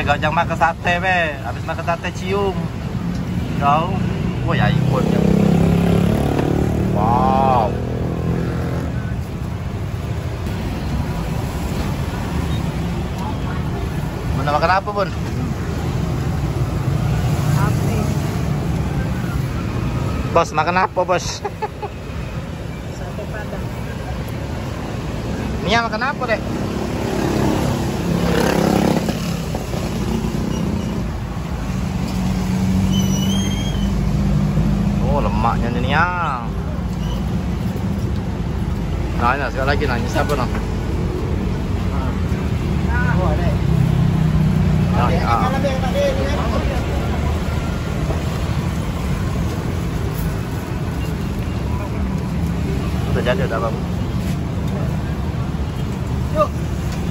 kau jangan makan sate be. Habis makan sate cium. Kau, wah ya ikonnya. Wow. Mana makan apa Bun? Bos makan apa bos? Sate Padang. Mia makan apa dek? Oh lemaknya nih Nia. Nanya sekali lagi nanya siapa noh? Oh ada. Udah jadi udah bang. Yuk,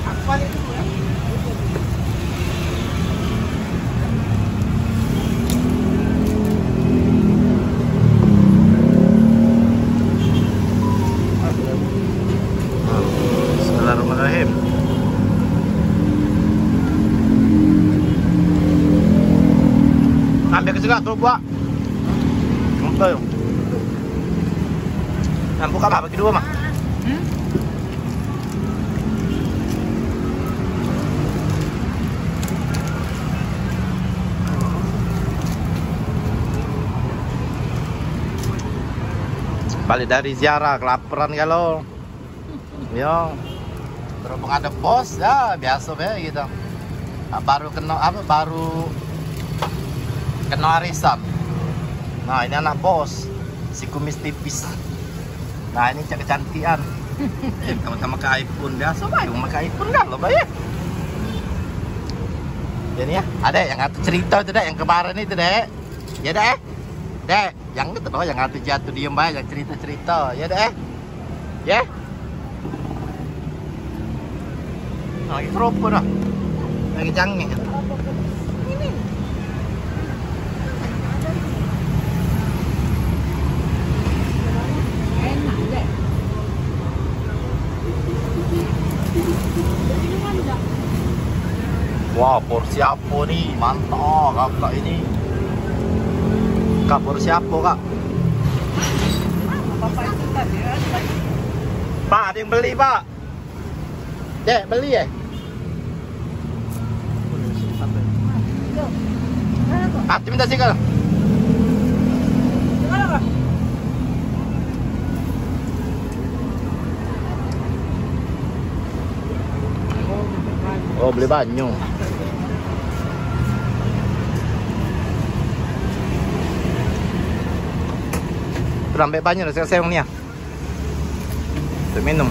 apa itu ya? Bismillahirrahmanirrahim. Ambil ke segala tuh buat. Betul. Nah, buka lah bagi dua mah. Balik dari ziarah kelaparan kalau. Yo. Berhubung ada bos ya biasa be gitu. Baru kena apa baru kena arisan. Nah, ini anak bos. Si kumis tipis. Nah, ini cek kecantian. Sama-sama ke iPhone biasa bae, pakai iPhone kan lo bae. Jadi ya, ada yang ngatur cerita itu deh yang kemarin itu deh. Ya deh. Dek, yang itu loh yang ngatur jatuh diem bae yang cerita-cerita. Ya deh. Ya. Nah, itu ropo dah. Lagi canggih. Ini. Enak deh. Wah, porsi apa nih? Mantap kakak ini. Kak, porsi apa kak? Bapak itu tadi ya. Pak, ada yang beli pak? Dek, beli ya? Ah, minta sih kalau. Oh, beli banyu. Sampai banyak udah selesai nih ya. Minum.